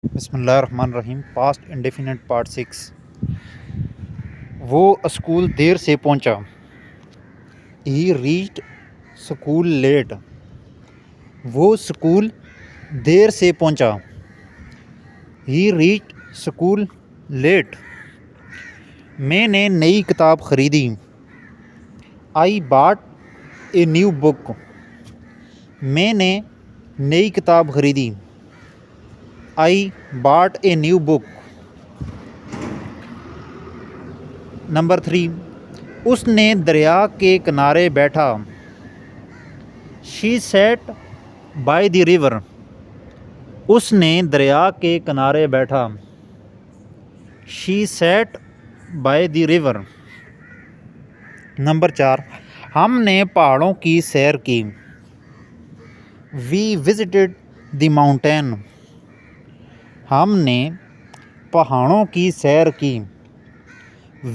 बिस्मिल्लाहिर्रहमानिर्रहीम। Past indefinite part 6। वो school देर से पहुंचा। He reached school late. वो स्कूल देर से पहुंचा। He reached school late. मैंने नई किताब ख़रीदी। I bought a new book. मैंने नई किताब ख़रीदी। I bought a new book. Number 3। उसने दरिया के किनारे बैठा। She sat by the river. उसने दरिया के किनारे बैठा। She sat by the river. Number 4। हमने पहाड़ों की सैर की। We visited the mountain. हमने पहाड़ों की सैर की।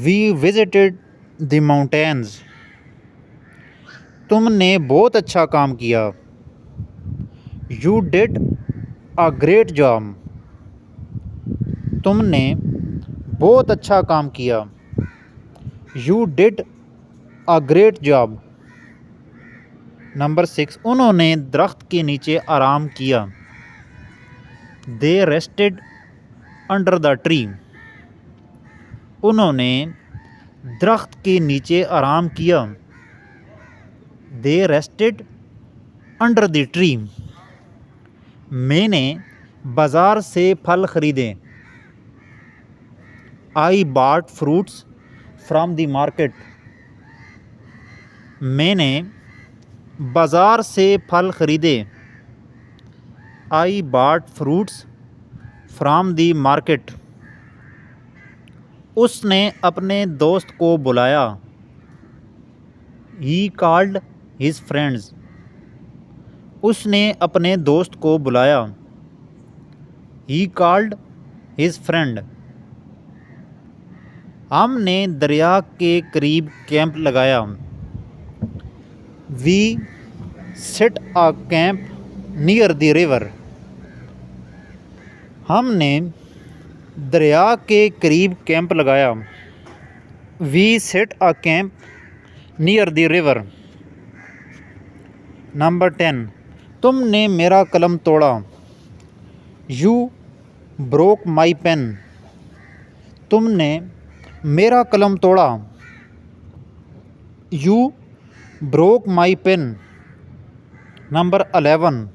We visited the mountains. तुमने बहुत अच्छा काम किया। You did a great job. तुमने बहुत अच्छा काम किया। You did a great job. Number 6। उन्होंने दरख्त के नीचे आराम किया। They rested under the tree. उन्होंने दरख्त के नीचे आराम किया। They rested under the tree. मैंने बाज़ार से फल ख़रीदे। I bought fruits from the market. मैंने बाज़ार से फल ख़रीदे। I bought fruits from the market. उसने अपने दोस्त को बुलाया। He called his friends. उसने अपने दोस्त को बुलाया। He called his friend. हमने दरिया के करीब कैंप लगाया। We set a camp near the river. हमने दरिया के करीब कैंप लगाया। We set a camp near the river. Number 10। तुमने मेरा कलम तोड़ा। You broke my pen. तुमने मेरा कलम तोड़ा। You broke my pen. Number 11।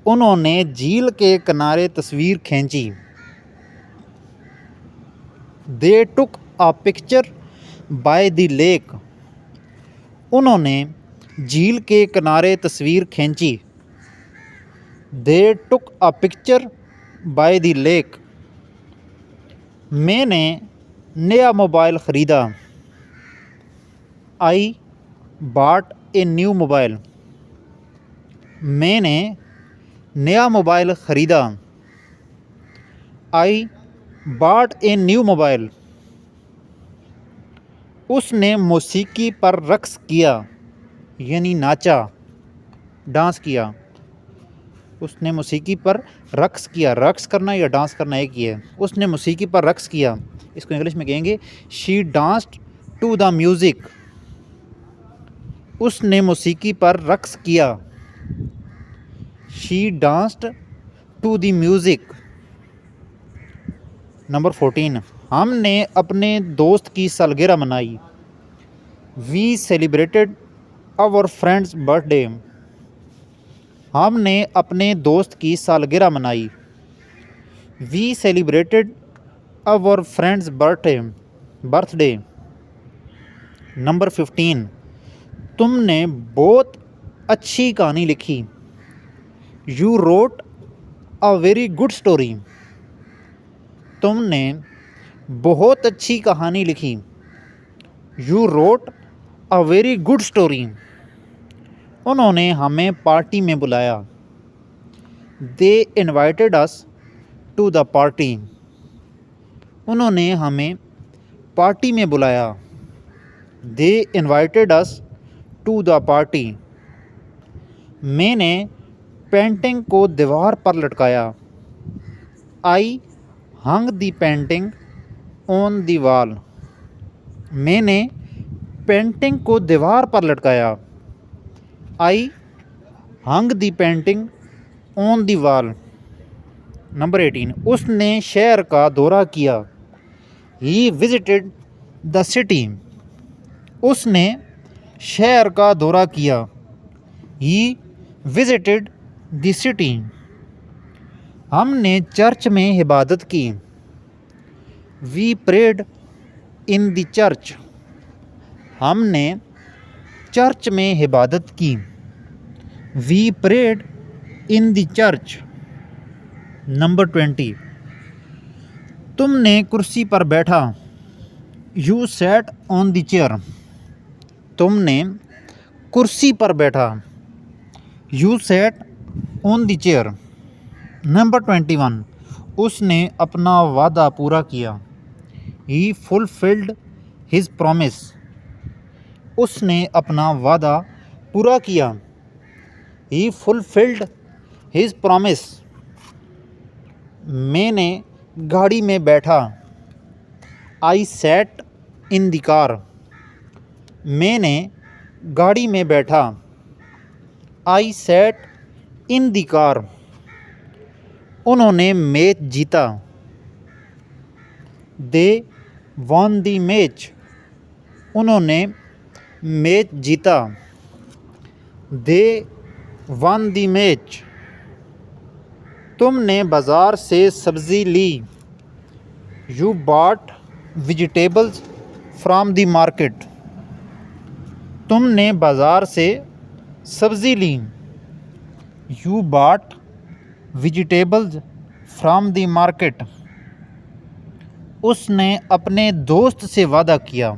उन्होंने झील के किनारे तस्वीर खींची। They took a picture by the lake. उन्होंने झील के किनारे तस्वीर खींची। They took a picture by the lake. मैंने नया मोबाइल ख़रीदा। I bought a new mobile. मैंने नया मोबाइल ख़रीदा। I bought a new mobile. उसने मौसीकी पर रक़्स किया, यानी नाचा, डांस किया। उसने मौसीकी पर रक़्स किया। रक़्स करना या डांस करना एक ही है। उसने मौसीकी पर रक़्स किया। इसको इंग्लिश में कहेंगे she danced to the music. उसने मौसीकी पर रक़्स किया। She danced to the music. Number 14। हमने अपने दोस्त की सालगिरह मनाई। We celebrated our friends birthday. हमने अपने दोस्त की सालगिरह मनाई। We celebrated our friends birthday. Number 15। तुमने बहुत अच्छी कहानी लिखी। You wrote a very good story. तुमने बहुत अच्छी कहानी लिखी। You wrote a very good story. उन्होंने हमें पार्टी में बुलाया। They invited us to the party. उन्होंने हमें पार्टी में बुलाया। They invited us to the party. मैंने पेंटिंग को दीवार पर लटकाया। I hung the painting on the wall. मैंने पेंटिंग को दीवार पर लटकाया। I hung the painting on the wall. Number 18, उसने शहर का दौरा किया। He visited the city. उसने शहर का दौरा किया। He visited the city. हमने चर्च में इबादत की। We prayed in the church. हमने चर्च में इबादत की। We prayed in the church. Number 20, तुमने कुर्सी पर बैठा। You sat on the chair. तुमने कुर्सी पर बैठा। You sat on the chair. Number 21, उसने अपना वादा पूरा किया। He fulfilled his promise. उसने अपना वादा पूरा किया। He fulfilled his promise. मैंने गाड़ी में बैठा। I sat in the car. मैंने गाड़ी में बैठा। I sat in the car. उन्होंने मैच जीता। They won the match. उन्होंने मैच जीता। They won the match. तुमने बाज़ार से सब्ज़ी ली। You bought vegetables from the market. तुमने बाज़ार से सब्ज़ी ली। You bought vegetables from the market. उसने अपने दोस्त से वादा किया।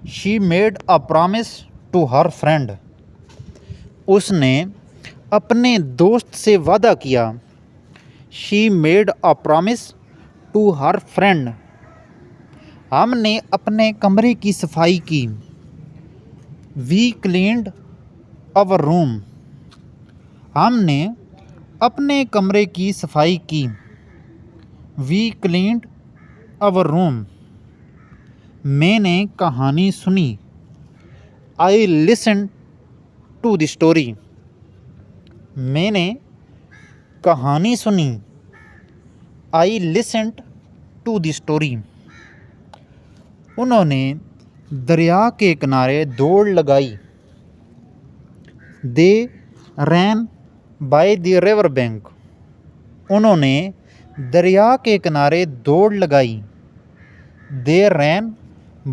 She made a promise to her friend. उसने अपने दोस्त से वादा किया। She made a promise to her friend. हमने अपने कमरे की सफाई की। We cleaned our room. हमने अपने कमरे की सफाई की। We cleaned our room. मैंने कहानी सुनी। I listen to the story. मैंने कहानी सुनी। I listened to the story. उन्होंने दरिया के किनारे दौड़ लगाई। They ran by the river bank. उन्होंने दरिया के किनारे दौड़ लगाई। They ran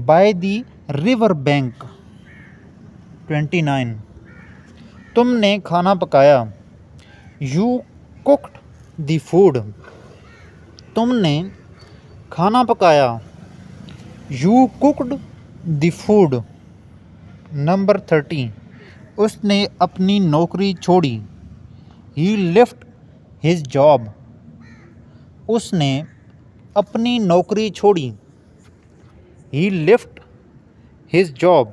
by the river bank. 29, तुमने खाना पकाया। You cooked the food. तुमने खाना पकाया। You cooked the food. Number 30, उसने अपनी नौकरी छोड़ी। ही लेफ्ट हिज जॉब। उसने अपनी नौकरी छोड़ी। ही लेफ्ट हिज जॉब।